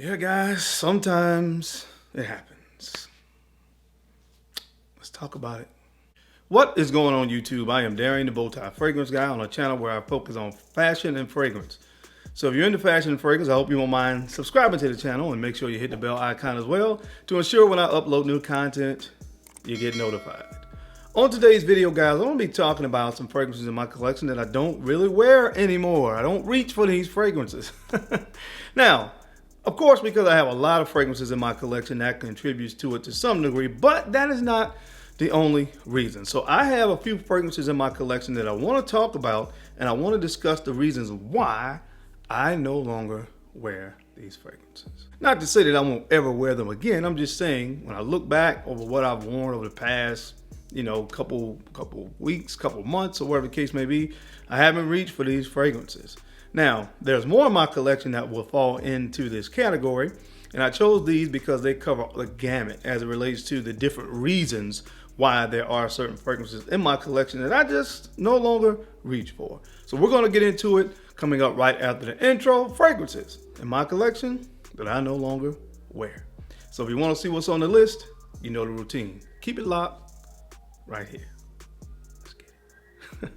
Yeah, guys, sometimes it happens. Let's talk about it. What is going on YouTube? I am Darian, the Bowtie Fragrance Guy, on a channel where I focus on fashion and fragrance. So if you're into fashion and fragrance, I hope you won't mind subscribing to the channel and make sure you hit the bell icon as well to ensure when I upload new content, you get notified. On today's video, guys, I'm going to be talking about some fragrances in my collection that I don't really wear anymore. I don't reach for these fragrances. Now, of course, because I have a lot of fragrances in my collection, that contributes to it to some degree, but that is not the only reason. So I have a few fragrances in my collection that I want to talk about, and I want to discuss the reasons why I no longer wear these fragrances. Not to say that I won't ever wear them again. I'm just saying when I look back over what I've worn over the past, couple weeks, couple months, or whatever the case may be, I haven't reached for these fragrances. Now, there's more in my collection that will fall into this category, and I chose these because they cover the gamut as it relates to the different reasons why there are certain fragrances in my collection that I just no longer reach for. So we're going to get into it coming up right after the intro. Fragrances in my collection that I no longer wear. So if you want to see what's on the list, you know the routine. Keep it locked right here. Let's get it.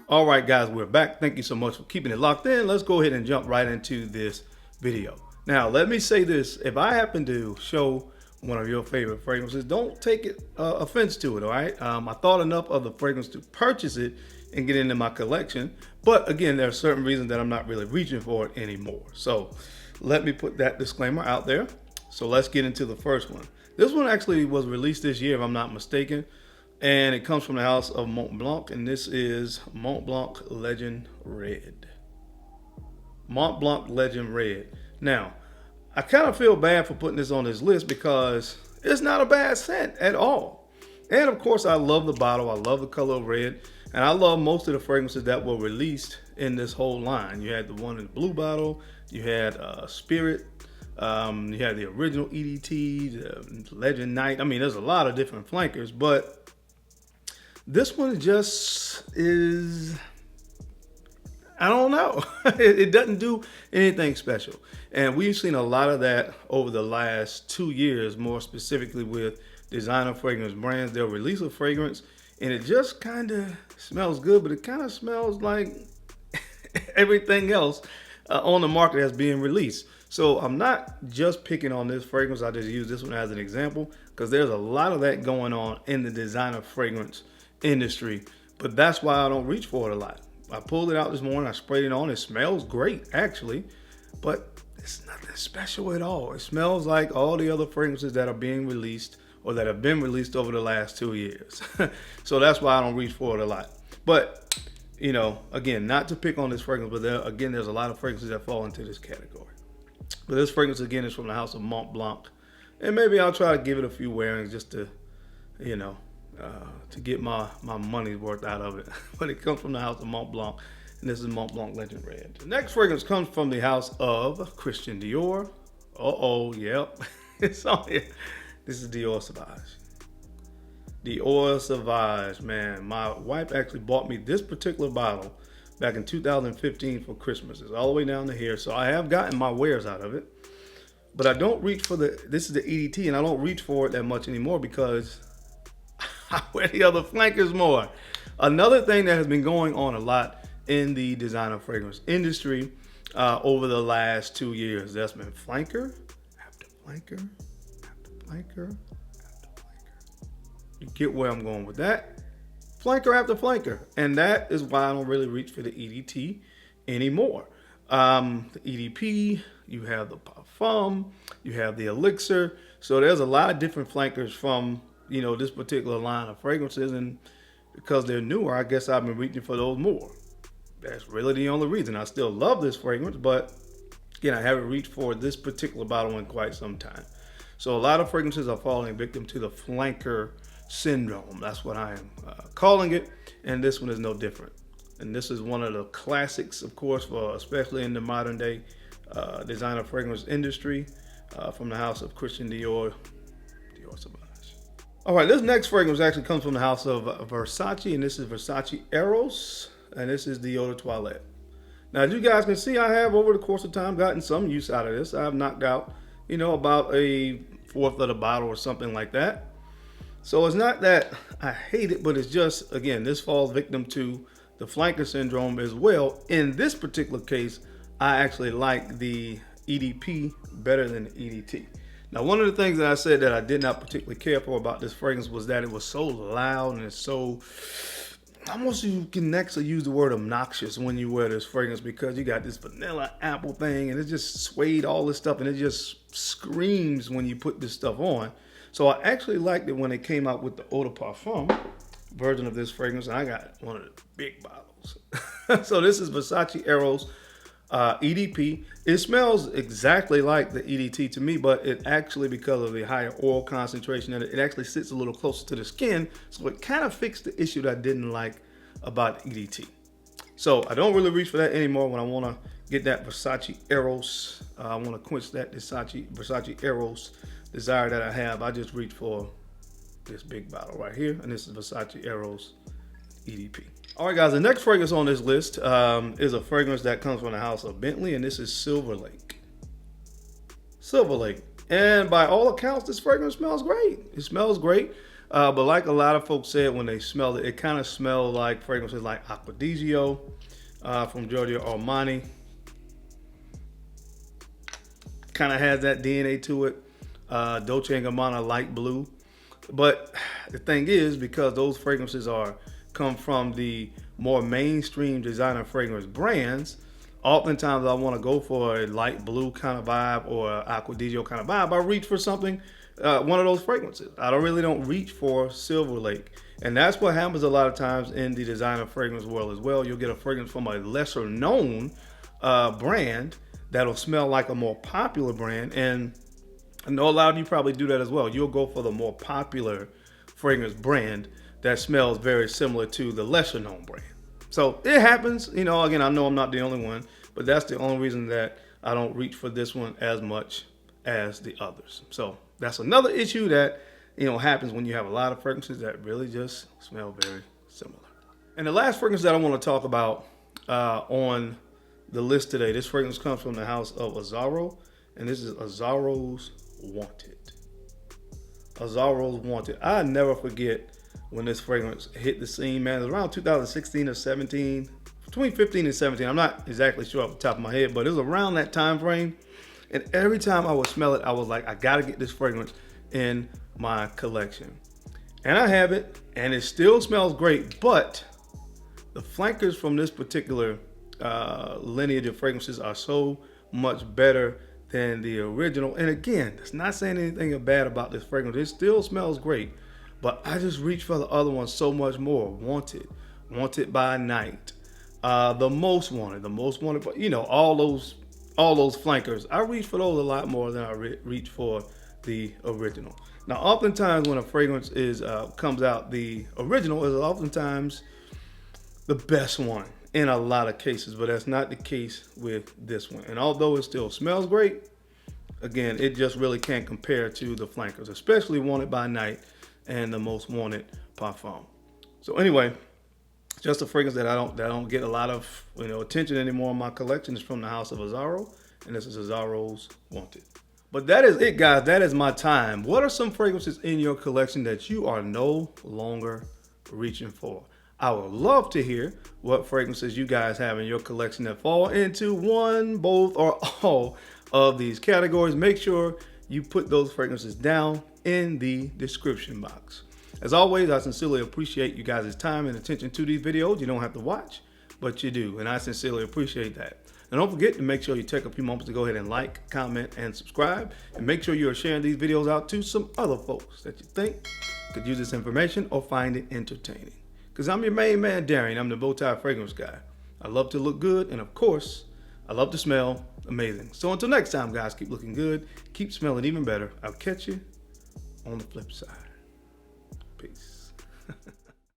All right, guys, we're back. Thank you so much for keeping it locked in. Let's go ahead and jump right into this video. Now, let me say this. If I happen to show one of your favorite fragrances, don't take it offense to it, all right? I thought enough of the fragrance to purchase it and get it into my collection. But again, there are certain reasons that I'm not really reaching for it anymore. So let me put that disclaimer out there. So let's get into the first one. This one actually was released this year, if I'm not mistaken. And it comes from the house of Mont Blanc, and this is Mont Blanc Legend Red. Mont Blanc Legend Red. Now, I kind of feel bad for putting this on this list because it's not a bad scent at all. And of course, I love the bottle. I love the color of red. And I love most of the fragrances that were released in this whole line. You had the one in the blue bottle. You had Spirit. You had the original EDT, the Legend Night. I mean, there's a lot of different flankers, but this one just is, I don't know. It doesn't do anything special. And we've seen a lot of that over the last 2 years, more specifically with designer fragrance brands. They'll release a fragrance and it just kind of smells good, but it kind of smells like everything else on the market that's being released. So I'm not just picking on this fragrance. I just use this one as an example because there's a lot of that going on in the designer fragrance industry, but that's why I don't reach for it a lot. I pulled it out this morning, I sprayed it on. It smells great actually, but it's nothing special at all. It smells like all the other fragrances that are being released or that have been released over the last 2 years. So that's why I don't reach for it a lot. But again, not to pick on this fragrance, but there's a lot of fragrances that fall into this category. But this fragrance again is from the house of Mont Blanc, and maybe I'll try to give it a few wearings just to to get my money's worth out of it. But it comes from the house of Mont Blanc, and this is Mont Blanc Legend Red. The next fragrance comes from the house of Christian Dior. Yep, it's on here. This is Dior Sauvage. Dior Sauvage, man. My wife actually bought me this particular bottle back in 2015 for Christmas. It's all the way down to here, so I have gotten my wares out of it. But I don't reach for this is the EDT, and I don't reach for it that much anymore because I wear the other flankers more. Another thing that has been going on a lot in the designer fragrance industry over the last 2 years, that's been flanker after flanker after flanker after flanker. You get where I'm going with that? Flanker after flanker. And that is why I don't really reach for the EDT anymore. The EDP, you have the Parfums, you have the Elixir. So there's a lot of different flankers from this particular line of fragrances, and because they're newer, I guess I've been reaching for those more. That's really the only reason. I still love this fragrance, but Again, I haven't reached for this particular bottle in quite some time. So a lot of fragrances are falling victim to the flanker syndrome. That's what I am calling it. And this one is no different. And this is one of the classics, of course, for especially in the modern day designer fragrance industry from the house of Christian Dior. All right, this next fragrance actually comes from the house of Versace, and this is Versace Eros, and this is the Eau de Toilette. Now, as you guys can see, I have over the course of time gotten some use out of this. I've knocked out, you know, about a fourth of the bottle or something like that. So it's not that I hate it, but it's just, again, this falls victim to the flanker syndrome as well. In this particular case, I actually like the EDP better than the EDT. Now, one of the things that I said that I did not particularly care for about this fragrance was that it was so loud and it's so, almost you can actually use the word obnoxious when you wear this fragrance, because you got this vanilla apple thing and it just swayed all this stuff and it just screams when you put this stuff on. So I actually liked it when it came out with the Eau de Parfum version of this fragrance, and I got one of the big bottles. So this is Versace Eros EDP. It smells exactly like the EDT to me, but it actually, because of the higher oil concentration, and it actually sits a little closer to the skin, so it kind of fixed the issue that I didn't like about EDT. So I don't really reach for that anymore when I want to get that Versace Eros. I want to quench that Versace Eros desire that I have. I just reach for this big bottle right here, and this is Versace Eros EDP. All right, guys, the next fragrance on this list is a fragrance that comes from the house of Bentley, and this is Silver Lake. Silver Lake. And by all accounts, this fragrance smells great. It smells great. But like a lot of folks said when they smelled it, it kind of smelled like fragrances like Acqu Di Gio from Giorgio Armani. Kind of has that DNA to it. Dolce & Gabbana light blue. But the thing is, because those fragrances come from the more mainstream designer fragrance brands, oftentimes I want to go for a light blue kind of vibe or Acqu Di Gio kind of vibe. I reach for something, one of those fragrances. I don't reach for Silver Lake. And that's what happens a lot of times in the designer fragrance world as well. You'll get a fragrance from a lesser known brand that'll smell like a more popular brand. And I know a lot of you probably do that as well. You'll go for the more popular fragrance brand that smells very similar to the lesser known brand. So it happens, you know, again, I know I'm not the only one, but that's the only reason that I don't reach for this one as much as the others. So that's another issue that, you know, happens when you have a lot of fragrances that really just smell very similar. And the last fragrance that I want to talk about on the list today, this fragrance comes from the house of Azzaro, and this is Azzaro's Wanted. Azzaro's Wanted. I never forget when this fragrance hit the scene, man. It was around 2016 or 17, between 15 and 17. I'm not exactly sure off the top of my head, but it was around that time frame. And every time I would smell it, I was like, I gotta get this fragrance in my collection. And I have it, and it still smells great, but the flankers from this particular lineage of fragrances are so much better than the original. And again, it's not saying anything bad about this fragrance. It still smells great, but I just reach for the other one so much more. Wanted by Night, the Most Wanted, but you know, all those flankers. I reach for those a lot more than I reach for the original. Now, oftentimes when a fragrance comes out, the original is oftentimes the best one in a lot of cases, but that's not the case with this one. And although it still smells great, again, it just really can't compare to the flankers, especially Wanted by Night and the Most Wanted Parfum. So anyway, just a fragrance that I don't get a lot of, you know, attention anymore in my collection. Is from the house of Azzaro, and this is Azzaro's Wanted. But that is it, guys. That is my time. What are some fragrances in your collection that you are no longer reaching for? I would love to hear what fragrances you guys have in your collection that fall into one, both, or all of these categories. Make sure you put those fragrances down in the description box. As always, I sincerely appreciate you guys' time and attention to these videos. You don't have to watch, but you do, and I sincerely appreciate that. And don't forget to make sure you take a few moments to go ahead and like, comment, and subscribe, and make sure you are sharing these videos out to some other folks that you think could use this information or find it entertaining. Because I'm your main man, Darian. I'm the bow tie fragrance guy. I love to look good, and of course, I love the smell. Amazing. So until next time, guys, keep looking good. Keep smelling even better. I'll catch you on the flip side. Peace.